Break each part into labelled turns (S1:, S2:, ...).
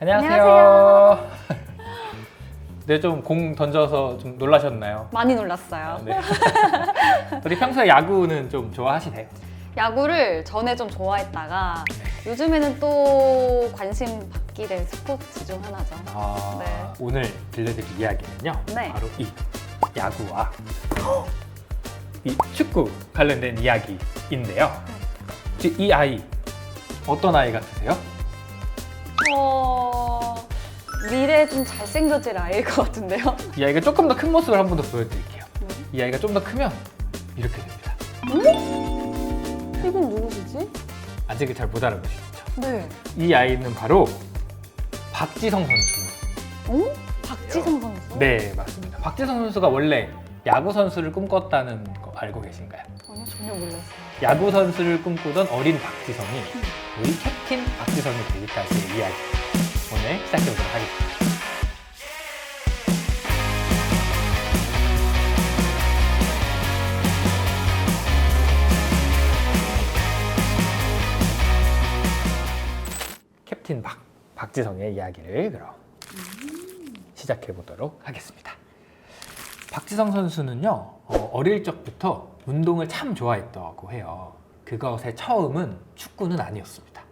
S1: 안녕하세요. 네, 좀 공 던져서 좀 놀라셨나요?
S2: 많이 놀랐어요.
S1: 네. 우리 평소에 야구는 좀 좋아하시세요?
S2: 야구를 전에 좀 좋아했다가 요즘에는 또 관심 받게 된 스포츠 중 하나죠. 네.
S1: 오늘 들려드릴 이야기는요.
S2: 네.
S1: 바로 이 야구와 이 축구 관련된 이야기인데요. 혹시 이 아이 어떤 아이 같으세요?
S2: 미래에 좀 잘생겨질 아이일 것 같은데요.
S1: 이 아이가 조금 더 큰 모습을 한 번 더 보여드릴게요. 이 아이가 좀 더 크면 이렇게 됩니다.
S2: 이건 누구시지?
S1: 아직은 잘 못 알아보시죠?
S2: 네.
S1: 이 아이는 바로 박지성 선수.
S2: 박지성 선수?
S1: 네, 맞습니다. 박지성 선수가 원래 야구 선수를 꿈꿨다는 거 알고 계신가요?
S2: 아니요, 전혀 몰랐어요.
S1: 야구 선수를 꿈꾸던 어린 박지성이 우리 캡틴 박지성이 되기까지의 이야기 오늘 시작해보도록 하겠습니다. 캡틴 박지성의 이야기를 그럼 시작해보도록 하겠습니다. 박지성 선수는요, 어릴 적부터 운동을 참 좋아했다고 해요. 그것의 처음은 축구는 아니었습니다.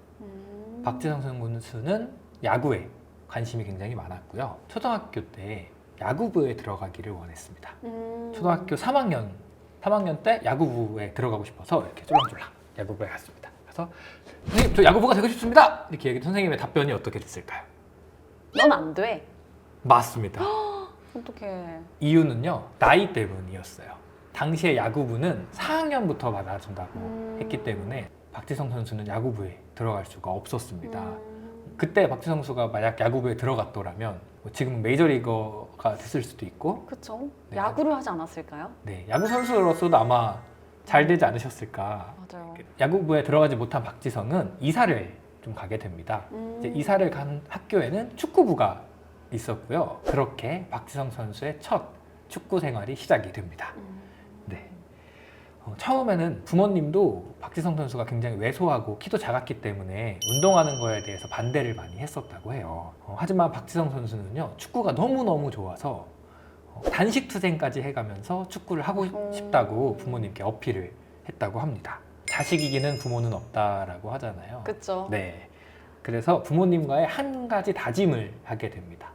S1: 박지성 선수는 야구에 관심이 굉장히 많았고요. 초등학교 때 야구부에 들어가기를 원했습니다. 초등학교 3학년 때 야구부에 들어가고 싶어서 이렇게 쫄랑쫄랑 야구부에 갔습니다. 그래서 선생님, 저 야구부가 되고 싶습니다! 이렇게 얘기했더니 선생님의 답변이 어떻게 됐을까요?
S2: 넌 안 돼.
S1: 맞습니다.
S2: 어떡해.
S1: 이유는요, 나이 때문이었어요. 당시에 야구부는 4학년부터 받아준다고 했기 때문에 박지성 선수는 야구부에 들어갈 수가 없었습니다. 그때 박지성 선수가 만약 야구부에 들어갔더라면 지금 메이저리거가 됐을 수도 있고,
S2: 그쵸?
S1: 네.
S2: 야구를 하지 않았을까요?
S1: 네, 야구 선수로서도 아마 잘 되지 않으셨을까.
S2: 맞아요.
S1: 야구부에 들어가지 못한 박지성은 이사를 좀 가게 됩니다. 이제 이사를 간 학교에는 축구부가 있었고요. 그렇게 박지성 선수의 첫 축구 생활이 시작이 됩니다. 네. 처음에는 부모님도 박지성 선수가 굉장히 왜소하고 키도 작았기 때문에 운동하는 거에 대해서 반대를 많이 했었다고 해요. 하지만 박지성 선수는요, 축구가 너무너무 좋아서 단식 투쟁까지 해가면서 축구를 하고 싶다고 부모님께 어필을 했다고 합니다. 자식 이기는 부모는 없다라고 하잖아요.
S2: 그쵸?
S1: 네. 그래서 부모님과의 한 가지 다짐을 하게 됩니다.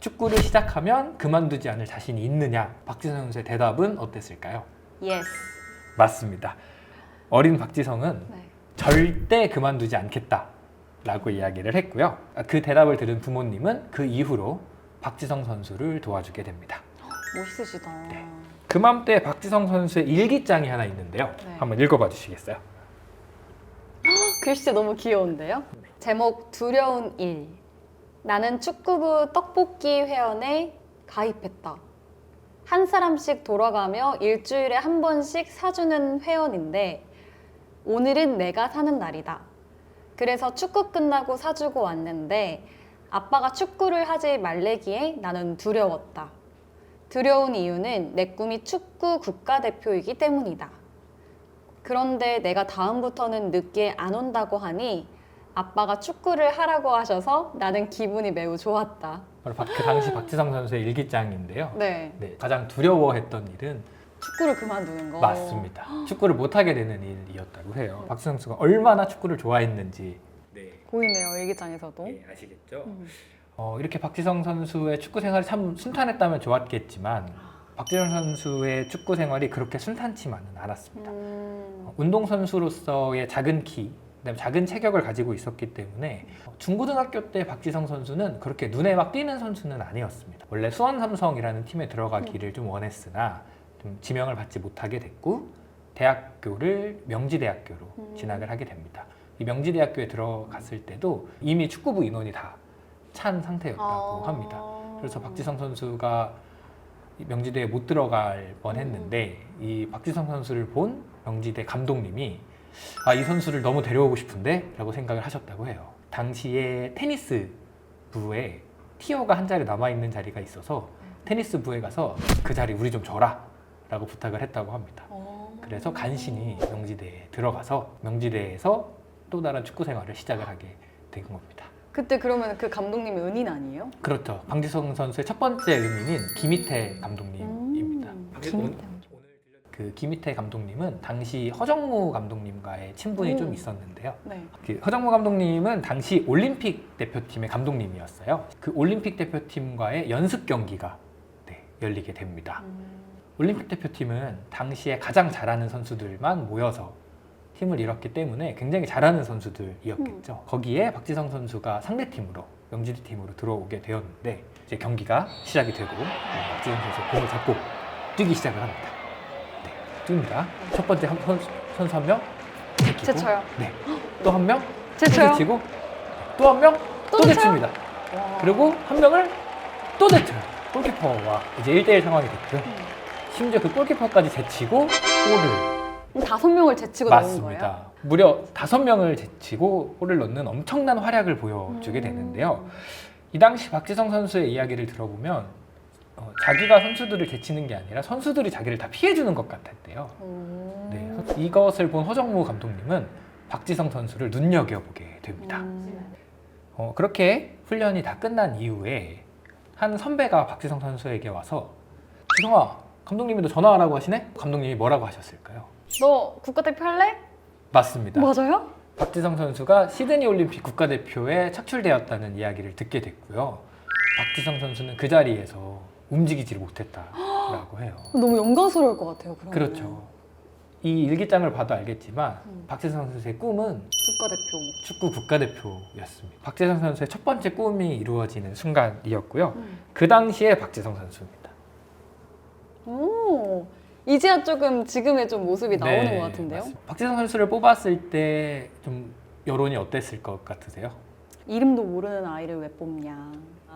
S1: 축구를 시작하면 그만두지 않을 자신이 있느냐? 박지성 선수의 대답은 어땠을까요?
S2: 예스.
S1: 맞습니다. 어린 박지성은
S2: 네.
S1: 절대 그만두지 않겠다라고 이야기를 했고요. 그 대답을 들은 부모님은 그 이후로 박지성 선수를 도와주게 됩니다.
S2: 멋있으시다.
S1: 네. 그맘때 박지성 선수의 일기장이 하나 있는데요.
S2: 네.
S1: 한번 읽어봐 주시겠어요?
S2: 글씨 너무 귀여운데요? 제목 두려운 일. 나는 축구부 떡볶이 회원에 가입했다. 한 사람씩 돌아가며 일주일에 한 번씩 사주는 회원인데 오늘은 내가 사는 날이다. 그래서 축구 끝나고 사주고 왔는데 아빠가 축구를 하지 말래기에 나는 두려웠다. 두려운 이유는 내 꿈이 축구 국가대표이기 때문이다. 그런데 내가 다음부터는 늦게 안 온다고 하니 아빠가 축구를 하라고 하셔서 나는 기분이 매우 좋았다.
S1: 바로 그 당시 박지성 선수의 일기장인데요.
S2: 네.
S1: 네, 가장 두려워했던 일은
S2: 축구를 그만두는 거.
S1: 맞습니다. 축구를 못하게 되는 일이었다고 해요. 박지성 선수가 얼마나 축구를 좋아했는지
S2: 보이네요, 일기장에서도.
S1: 아시겠죠? 이렇게 박지성 선수의 축구 생활이 참 순탄했다면 좋았겠지만 박지성 선수의 축구 생활이 그렇게 순탄치만은 않았습니다. 운동선수로서의 작은 키, 그다음에 작은 체격을 가지고 있었기 때문에 중고등학교 때 박지성 선수는 그렇게 눈에 막 띄는 선수는 아니었습니다. 원래 수원 삼성이라는 팀에 들어가기를 좀 원했으나 좀 지명을 받지 못하게 됐고 대학교를 명지대학교로 진학을 하게 됩니다. 이 명지대학교에 들어갔을 때도 이미 축구부 인원이 다 찬 상태였다고 합니다. 그래서 박지성 선수가 명지대에 못 들어갈 뻔했는데 이 박지성 선수를 본 명지대 감독님이 이 선수를 너무 데려오고 싶은데? 라고 생각을 하셨다고 해요. 당시에 테니스 부에 티오가 한 자리 남아있는 자리가 있어서 테니스 부에 가서 그 자리 우리 좀 줘라 라고 부탁을 했다고 합니다. 그래서 간신히 명지대에 들어가서 명지대에서 또 다른 축구 생활을 시작을 하게 된 겁니다.
S2: 그때 그러면 그 감독님이 은인 아니에요?
S1: 그렇죠. 박지성 선수의 첫 번째 은인인 김희태 감독님입니다.
S2: 김희태.
S1: 그 김희태 감독님은 당시 허정무 감독님과의 친분이
S2: 오.
S1: 좀 있었는데요.
S2: 네.
S1: 그 허정무 감독님은 당시 올림픽 대표팀의 감독님이었어요. 그 올림픽 대표팀과의 연습 경기가 열리게 됩니다. 올림픽 대표팀은 당시에 가장 잘하는 선수들만 모여서 팀을 이뤘기 때문에 굉장히 잘하는 선수들이었겠죠. 거기에 박지성 선수가 상대팀으로 명지대 팀으로 들어오게 되었는데 이제 경기가 시작이 되고 박지성 선수 공을 잡고 뛰기 시작을 합니다. 네, 뜁니다. 첫 번째 선수 한 명 제치고,
S2: 제쳐요.
S1: 네, 또 한 명
S2: 제쳐요.
S1: 제치고, 또 한 명 또
S2: 제쳐요?
S1: 제칩니다.
S2: 와.
S1: 그리고 한 명을 또 제쳐요. 골키퍼와 이제 1대1 상황이 됐고요. 심지어 그 골키퍼까지 제치고 골을
S2: 5명을 제치고 나온 거예요?
S1: 맞습니다. 무려 5명을 제치고 골을 넣는 엄청난 활약을 보여주게 되는데요. 이 당시 박지성 선수의 이야기를 들어보면 자기가 선수들을 제치는 게 아니라 선수들이 자기를 다 피해주는 것 같았대요. 네, 이것을 본 허정무 감독님은 박지성 선수를 눈여겨보게 됩니다. 그렇게 훈련이 다 끝난 이후에 한 선배가 박지성 선수에게 와서 지성아, 감독님이 너 전화하라고 하시네? 감독님이 뭐라고 하셨을까요?
S2: 너 국가대표 할래?
S1: 맞습니다.
S2: 맞아요?
S1: 박지성 선수가 시드니 올림픽 국가대표에 착출되었다는 이야기를 듣게 됐고요. 박지성 선수는 그 자리에서 움직이지를 못했다라고 해요.
S2: 너무 영광스러울 것 같아요. 그러면.
S1: 그렇죠. 이 일기장을 봐도 알겠지만 박지성 선수의 꿈은
S2: 국가대표.
S1: 축구 국가대표였습니다. 박지성 선수의 첫 번째 꿈이 이루어지는 순간이었고요. 그 당시에 박지성 선수입니다.
S2: 오, 이제야 조금 지금의 좀 모습이 나오는
S1: 네,
S2: 것 같은데요?
S1: 맞습니다. 박지성 선수를 뽑았을 때 좀 여론이 어땠을 것 같으세요?
S2: 이름도 모르는 아이를 왜 뽑냐.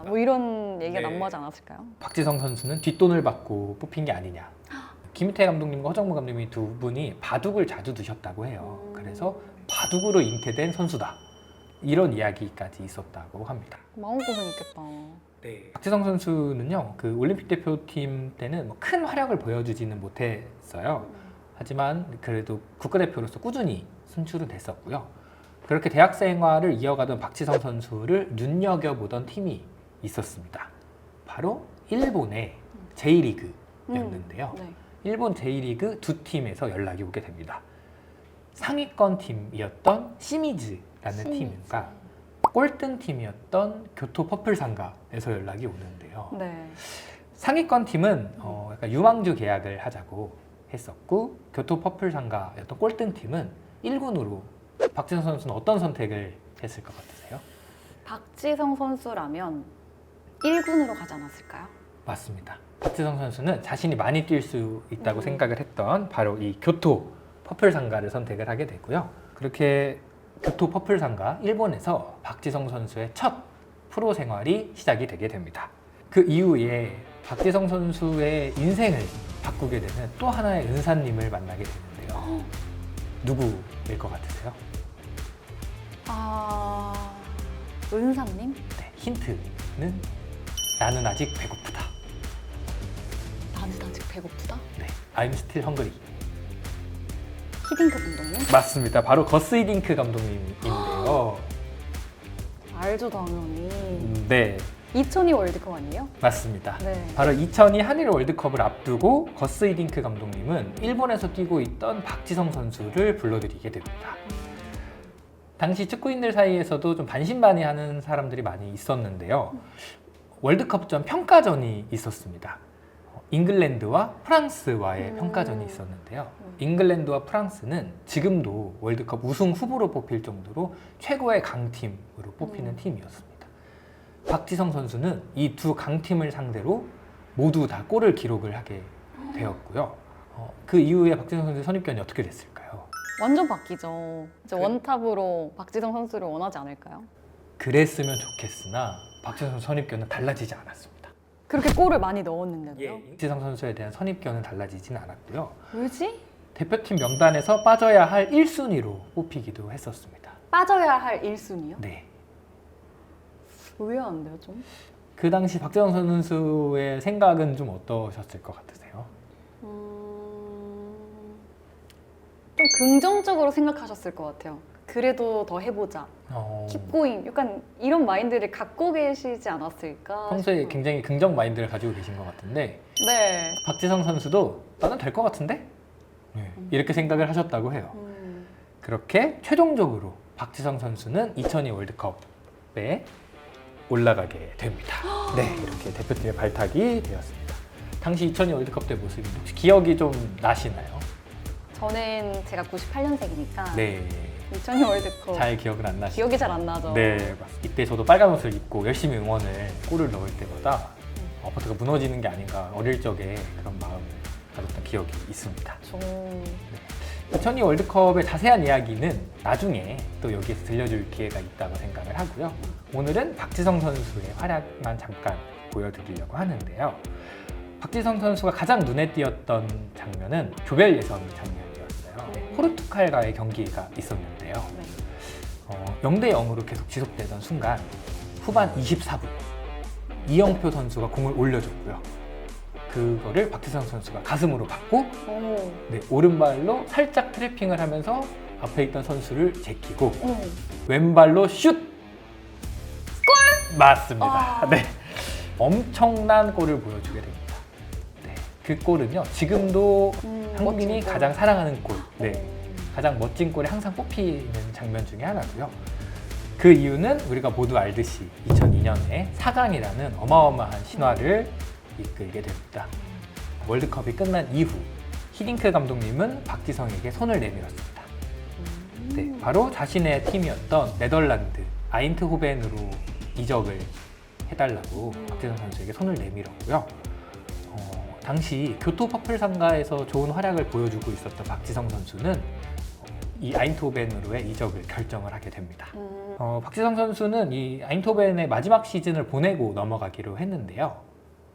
S2: 뭐 이런 얘기가
S1: 네.
S2: 난무하지 않았을까요?
S1: 박지성 선수는 뒷돈을 받고 뽑힌 게 아니냐. 김희태 감독님과 허정무 감독님이 두 분이 바둑을 자주 두셨다고 해요. 그래서 바둑으로 잉태된 선수다. 이런 이야기까지 있었다고 합니다.
S2: 마음고생했겠다.
S1: 박지성 선수는요, 그 올림픽 대표팀 때는 뭐 큰 활약을 보여주지는 못했어요. 하지만 그래도 국가대표로서 꾸준히 선출은 됐었고요. 그렇게 대학 생활을 이어가던 박지성 선수를 눈여겨보던 팀이 있었습니다. 바로 일본의 J리그였는데요.
S2: 네.
S1: 일본 J리그 두 팀에서 연락이 오게 됩니다. 상위권 팀이었던 시미즈라는 팀과 꼴등 팀이었던 교토 퍼플상가에서 연락이 오는데요.
S2: 네.
S1: 상위권 팀은 약간 유망주 계약을 하자고 했었고 교토 퍼플상가였던 꼴등 팀은 1군으로 박지성 선수는 어떤 선택을 했을 것 같으세요?
S2: 박지성 선수라면 1군으로 가지 않았을까요?
S1: 맞습니다. 박지성 선수는 자신이 많이 뛸 수 있다고 생각을 했던 바로 이 교토 퍼플상가를 선택을 하게 되고요. 그렇게 교토 퍼플상가 일본에서 박지성 선수의 첫 프로 생활이 시작이 되게 됩니다. 그 이후에 박지성 선수의 인생을 바꾸게 되는 또 하나의 은사님을 만나게 되는데요. 누구일 것 같으세요?
S2: 은사님?
S1: 네, 힌트는 나는 아직 배고프다.
S2: 나는 아직 배고프다?
S1: 네, I'm still hungry.
S2: 히딩크 감독님?
S1: 맞습니다. 바로 거스 히딩크 감독님인데요.
S2: 알죠, 당연히.
S1: 네,
S2: 2002 월드컵 아니에요?
S1: 맞습니다.
S2: 네.
S1: 바로 2002 한일 월드컵을 앞두고 거스 히딩크 감독님은 일본에서 뛰고 있던 박지성 선수를 불러들이게 됩니다. 당시 축구인들 사이에서도 좀 반신반의하는 사람들이 많이 있었는데요. 월드컵 전 평가전이 있었습니다. 잉글랜드와 프랑스와의 평가전이 있었는데요. 잉글랜드와 프랑스는 지금도 월드컵 우승 후보로 뽑힐 정도로 최고의 강팀으로 뽑히는 팀이었습니다. 박지성 선수는 이 두 강팀을 상대로 모두 다 골을 기록을 하게 되었고요. 그 이후에 박지성 선수의 선입견이 어떻게 됐을까요?
S2: 완전 바뀌죠. 이제
S1: 그래.
S2: 원탑으로 박지성 선수를 원하지 않을까요?
S1: 그랬으면 좋겠으나 박지성 선수 선입견은 달라지지 않았습니다.
S2: 그렇게 골을 많이 넣었는데도요?
S1: 박지성 선수에 대한 선입견은 달라지진 않았고요.
S2: 왜지?
S1: 대표팀 명단에서 빠져야 할 1순위로 뽑히기도 했었습니다.
S2: 빠져야 할 1순위요?
S1: 네.
S2: 의외한데요, 좀?
S1: 그 당시 박지성 선수의 생각은 좀 어떠셨을 것 같으세요?
S2: 좀 긍정적으로 생각하셨을 것 같아요. 그래도 더 해보자.
S1: 어,
S2: keep going. 약간 이런 마인드를 갖고 계시지 않았을까?
S1: 평소에
S2: 싶어요.
S1: 굉장히 긍정 마인드를 가지고 계신 것 같은데
S2: 네.
S1: 박지성 선수도 나는 될 것 같은데? 네, 이렇게 생각을 하셨다고 해요. 그렇게 최종적으로 박지성 선수는 2002 월드컵에 올라가게 됩니다. 네, 이렇게 대표팀에 발탁이 되었습니다. 당시 2002 월드컵 때 모습이 혹시 기억이 좀 나시나요?
S2: 저는 제가 98년생이니까
S1: 네,
S2: 2002 월드컵
S1: 잘 기억은 안 나시죠?
S2: 기억이 잘 안 나죠.
S1: 네, 맞습니다. 이때 저도 빨간 옷을 입고 열심히 응원을 골을 넣을 때마다 아파트가 무너지는 게 아닌가 어릴 적에 그런 마음을 가졌던 기억이 있습니다.
S2: 좀
S1: 2002 월드컵의 자세한 이야기는 나중에 또 여기에서 들려줄 기회가 있다고 생각을 하고요. 오늘은 박지성 선수의 활약만 잠깐 보여드리려고 하는데요. 박지성 선수가 가장 눈에 띄었던 장면은 조별 예선 장면이었어요. 포르투갈과의 경기가 있었는데요.
S2: 네.
S1: 0대 0으로 계속 지속되던 순간 후반 24분 이영표 선수가 공을 올려줬고요. 그거를 박지성 선수가 가슴으로 받고
S2: 오.
S1: 네, 오른발로 살짝 트래핑을 하면서 앞에 있던 선수를 제끼고
S2: 오.
S1: 왼발로 슛! 골! 맞습니다.
S2: 아.
S1: 네. 엄청난 골을 보여주게 됩니다. 네. 그 골은요, 지금도 한국인이
S2: 멋진 골.
S1: 가장 사랑하는 골, 네. 가장 멋진 골에 항상 꼽히는 장면 중에 하나고요. 그 이유는 우리가 모두 알듯이 2002년에 4강이라는 어마어마한 신화를 이끌게 됩니다. 월드컵이 끝난 이후 히딩크 감독님은 박지성에게 손을 내밀었습니다. 네, 바로 자신의 팀이었던 네덜란드 아인트호벤으로 이적을 해달라고 박지성 선수에게 손을 내밀었고요. 당시 교토 퍼플 상가에서 좋은 활약을 보여주고 있었던 박지성 선수는 이 아인트호벤으로의 이적을 결정을 하게 됩니다. 박지성 선수는 이 아인트호벤의 마지막 시즌을 보내고 넘어가기로 했는데요.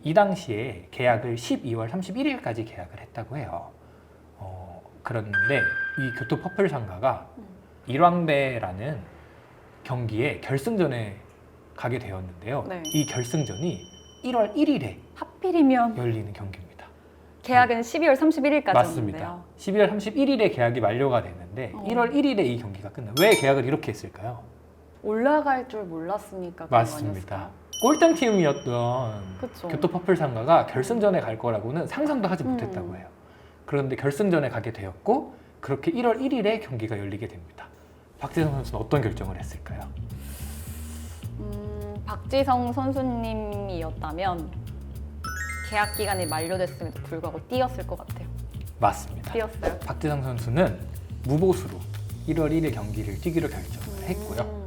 S1: 이 당시에 계약을 12월 31일까지 계약을 했다고 해요. 그런데 이 교토 퍼플 상가가 일왕배라는 경기에 결승전에 가게 되었는데요.
S2: 네.
S1: 이 결승전이 1월 1일에
S2: 하필이면
S1: 열리는 경기입니다.
S2: 계약은 12월 31일까지였는데요.
S1: 맞습니다. 12월 31일에 계약이 만료가 됐는데 1월 1일에 이 경기가 끝나. 왜 계약을 이렇게 했을까요?
S2: 올라갈 줄 몰랐으니까 그런 거
S1: 맞습니다.
S2: 아니었을까요?
S1: 꼴등 팀이었던
S2: 그쵸.
S1: 교토 퍼플 상가가 결승전에 갈 거라고는 상상도 하지 못했다고 해요. 그런데 결승전에 가게 되었고 그렇게 1월 1일에 경기가 열리게 됩니다. 박지성 선수는 어떤 결정을 했을까요?
S2: 박지성 선수님이었다면 계약 기간이 만료됐음에도 불구하고 뛰었을 것 같아요.
S1: 맞습니다.
S2: 뛰었어요.
S1: 박지성 선수는 무보수로 1월 1일 경기를 뛰기로 결정을 했고요.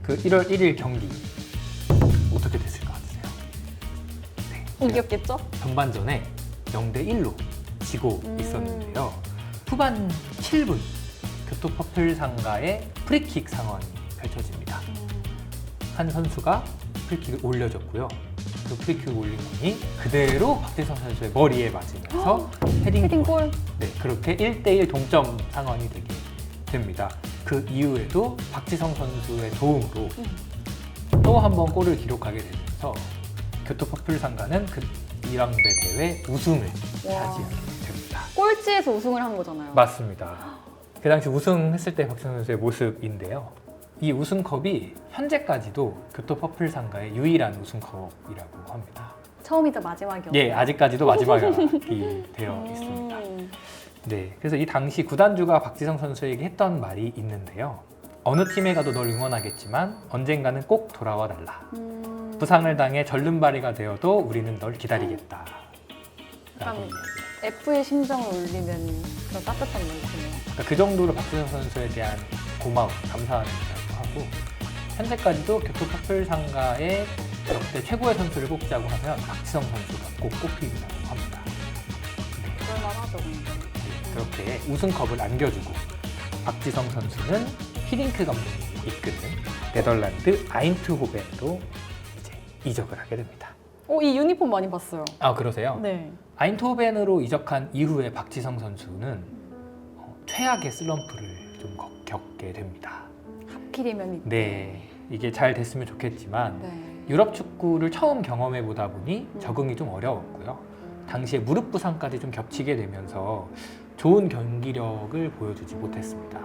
S1: 그 1월 1일 경기 어떻게 됐을 것 같으세요? 네,
S2: 이겼겠죠?
S1: 전반전에 0대 1로 지고 있었는데요. 후반 7분 교토 퍼플 상가의 프리킥 상황이 펼쳐집니다. 한 선수가 프리킥을 올려줬고요. 그 프리킥을 올린 공이 그대로 박지성 선수의 머리에 맞으면서 헤딩골.
S2: 헤딩골.
S1: 네, 그렇게 1대1 동점 상황이 되게 됩니다. 그 이후에도 박지성 선수의 도움으로 또 한 번 골을 기록하게 되면서 교토 퍼플 상가는 그 이왕배 대회 우승을 차지하게 됩니다.
S2: 꼴찌에서 우승을 한 거잖아요.
S1: 맞습니다. 그 당시 우승했을 때 박지성 선수의 모습인데요. 이 우승컵이 현재까지도 교토 퍼플 상가의 유일한 우승컵이라고 합니다.
S2: 처음이자 마지막이었어요.
S1: 예, 아직까지도 마지막이 되어 있습니다. 네, 그래서 이 당시 구단주가 박지성 선수에게 했던 말이 있는데요. 어느 팀에 가도 널 응원하겠지만 언젠가는 꼭 돌아와 달라. 부상을 당해 절름발이가 되어도 우리는 널 기다리겠다. 라고
S2: 약간 F의 심정을 울리는 그런 따뜻한 멘트네요.
S1: 그러니까 그 정도로 박지성 선수에 대한 고마움, 감사함이라고 하고 현재까지도 교토 퍼플 상가의 역대 최고의 선수를 뽑자고 하면 박지성 선수가 꼭 꼽힌다고 합니다.
S2: 그럴만하죠, 근데.
S1: 그렇게 우승컵을 안겨주고 박지성 선수는 히딩크 감독님이 이끄는 네덜란드 아인트호벤으로 이제 이적을 하게 됩니다.
S2: 이 유니폼 많이 봤어요.
S1: 아, 그러세요?
S2: 네.
S1: 아인트호벤으로 이적한 이후에 박지성 선수는 최악의 슬럼프를 좀 겪게 됩니다.
S2: 하필이면 이때.
S1: 네, 이게 잘 됐으면 좋겠지만
S2: 네.
S1: 유럽 축구를 처음 경험해 보다 보니 적응이 좀 어려웠고요. 당시에 무릎 부상까지 좀 겹치게 되면서 좋은 경기력을 보여주지 못했습니다.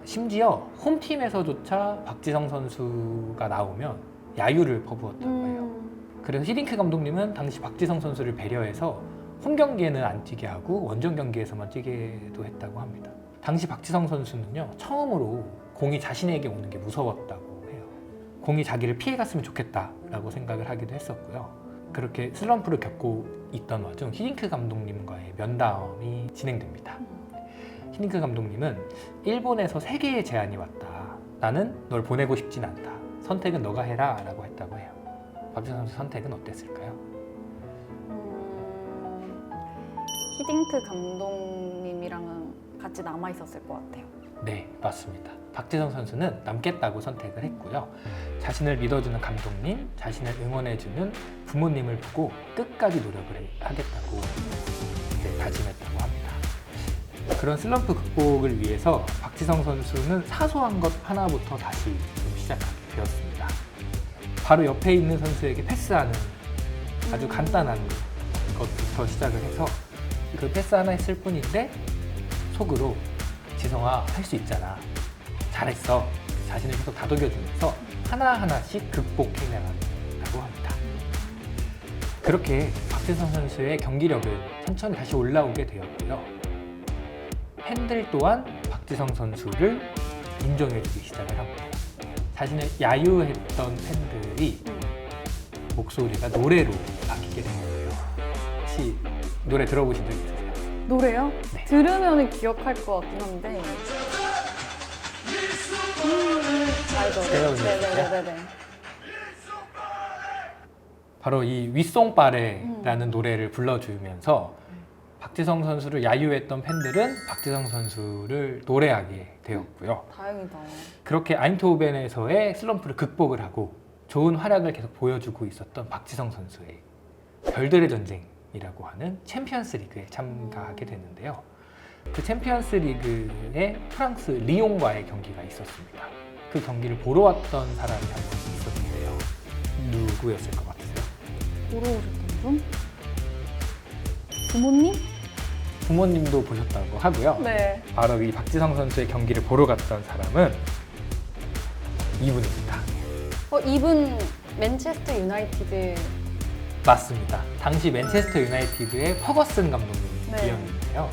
S1: 심지어 홈팀에서조차 박지성 선수가 나오면 야유를 퍼부었다고 해요. 그래서 히딩크 감독님은 당시 박지성 선수를 배려해서 홈 경기에는 안 뛰게 하고 원정 경기에서만 뛰게도 했다고 합니다. 당시 박지성 선수는요, 처음으로 공이 자신에게 오는 게 무서웠다고 해요. 공이 자기를 피해갔으면 좋겠다라고 생각을 하기도 했었고요. 그렇게 슬럼프를 겪고 있던 와중 히딩크 감독님과의 면담이 진행됩니다. 히딩크 감독님은 일본에서 3개의 제안이 왔다. 나는 널 보내고 싶진 않다. 선택은 너가 해라 라고 했다고 해요. 박지성 선수 선택은 어땠을까요?
S2: 히딩크 감독님이랑은 같이 남아 있었을 것 같아요.
S1: 네, 맞습니다. 박지성 선수는 남겠다고 선택을 했고요. 자신을 믿어주는 감독님, 자신을 응원해주는 부모님을 보고 끝까지 노력을 하겠다고 다짐했다고 합니다. 그런 슬럼프 극복을 위해서 박지성 선수는 사소한 것 하나부터 다시 좀 시작하게 되었습니다. 바로 옆에 있는 선수에게 패스하는 아주 간단한 것부터 시작을 해서 그 패스 하나 했을 뿐인데 속으로 지성아 할 수 있잖아, 잘했어, 자신을 계속 다독여주면서 하나하나씩 극복해내라고 합니다. 그렇게 박지성 선수의 경기력은 천천히 다시 올라오게 되었고요. 팬들 또한 박지성 선수를 인정해주기 시작을 합니다. 자신을 야유했던 팬들이 목소리가 노래로 바뀌게 된 거예요. 혹시 노래 들어보신 적 있으세요?
S2: 노래요?
S1: 네.
S2: 들으면 기억할 것 같긴 한데. 알죠? 네네네네.
S1: 바로 이 윗송빠레라는 노래를 불러주면서 박지성 선수를 야유했던 팬들은 박지성 선수를 노래하게 되었고요.
S2: 다행이다.
S1: 그렇게 아인트호벤에서의 슬럼프를 극복을 하고 좋은 활약을 계속 보여주고 있었던 박지성 선수의 별들의 전쟁이라고 하는 챔피언스 리그에 참가하게 되는데요. 그 챔피언스 리그에 프랑스 리옹과의 경기가 있었습니다. 그 경기를 보러 왔던 사람이 한 분 있었는데요. 누구였을 것 같으세요?
S2: 보러 오셨던 분? 부모님?
S1: 부모님도 보셨다고 하고요.
S2: 네.
S1: 바로 이 박지성 선수의 경기를 보러 갔던 사람은 이분입니다.
S2: 이분 맨체스터 유나이티드.
S1: 맞습니다. 당시 맨체스터 유나이티드의 퍼거슨 감독님이었는데요.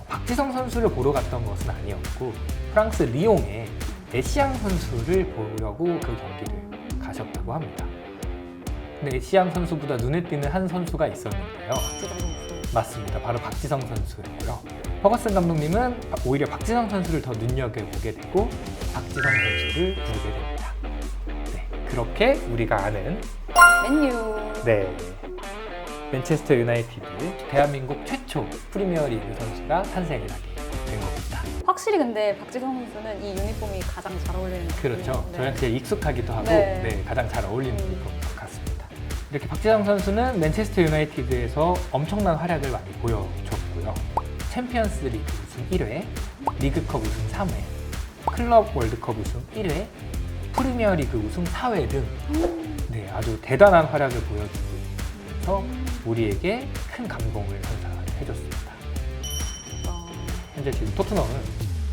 S1: 박지성 선수를 보러 갔던 것은 아니었고 프랑스 리옹에 에시앙 선수를 보려고 그 경기를 가셨다고 합니다. 근데 에시앙 선수보다 눈에 띄는 한 선수가 있었는데요.
S2: 박지성 선수.
S1: 맞습니다. 바로 박지성 선수였고요. 퍼거슨 감독님은 오히려 박지성 선수를 더 눈여겨보게 되고 박지성 선수를 부르게 됩니다. 네, 그렇게 우리가 아는
S2: 맨유.
S1: 네, 맨체스터 유나이티드 대한민국 최초 프리미어리그 선수가 탄생을 하게 된 겁니다.
S2: 확실히 근데 박지성 선수는 이 유니폼이 가장 잘 어울리는 것
S1: 그렇죠.
S2: 같아요. 네.
S1: 저희한테 익숙하기도 하고
S2: 네.
S1: 네, 가장 잘 어울리는 유니폼인 것 같습니다. 이렇게 박지성 선수는 맨체스터 유나이티드에서 엄청난 활약을 많이 보여줬고요. 챔피언스 리그 우승 1회, 리그컵 우승 3회, 클럽 월드컵 우승 1회, 프리미어 리그 우승 4회 등 네, 아주 대단한 활약을 보여주면서 우리에게 큰 감동을 선사해줬습니다. 현재 지금 토트넘은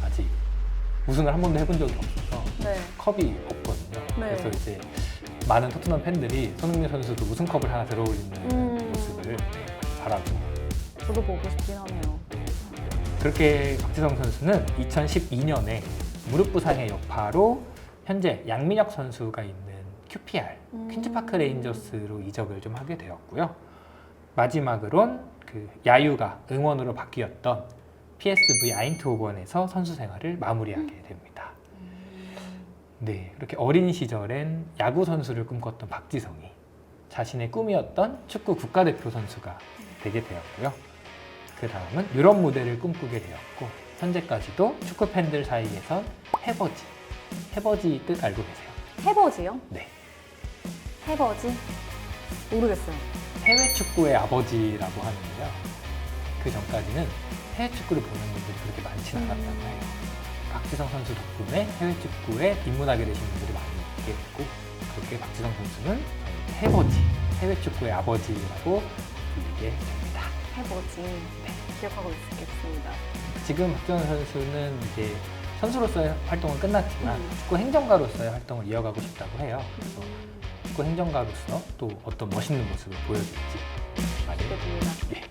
S1: 아직 우승을 한 번도 해본 적이 없어서
S2: 네.
S1: 컵이 없거든요.
S2: 네.
S1: 그래서 이제 많은 토트넘 팬들이 손흥민 선수도 우승컵을 하나 들어올리는 모습을 바라고.
S2: 저도 보고 싶긴 하네요.
S1: 그렇게 박지성 선수는 2012년에 무릎 부상의 여파로 현재 양민혁 선수가 있는 QPR 퀸즈파크 레인저스로 이적을 좀 하게 되었고요. 마지막으론 그 야유가 응원으로 바뀌었던 PSV 아인트호번에서 선수 생활을 마무리하게 됩니다. 네, 그렇게 어린 시절엔 야구 선수를 꿈꿨던 박지성이 자신의 꿈이었던 축구 국가대표 선수가 되게 되었고요. 그 다음은 유럽 무대를 꿈꾸게 되었고 현재까지도 축구 팬들 사이에선 해버지 뜻 알고 계세요?
S2: 해버지요?
S1: 네,
S2: 해버지? 모르겠어요.
S1: 해외 축구의 아버지라고 하는데요. 그 전까지는 해외 축구를 보는 분들이 그렇게 많지는 않았다고 해요. 박지성 선수 덕분에 해외 축구에 입문하게 되신 분들이 많이 있게 됐고 그렇게 박지성 선수는 해외 축구의 아버지라고 불리게 됩니다.
S2: 해버지. 네. 기억하고 있겠습니다.
S1: 지금 박지성 선수는 이제 선수로서의 활동은 끝났지만
S2: 음.
S1: 축구 행정가로서의 활동을 이어가고 싶다고 해요. 그래서 축구 행정가로서 또 어떤 멋있는 모습을 보여줄지 많이
S2: 기대됩니다.
S1: 예,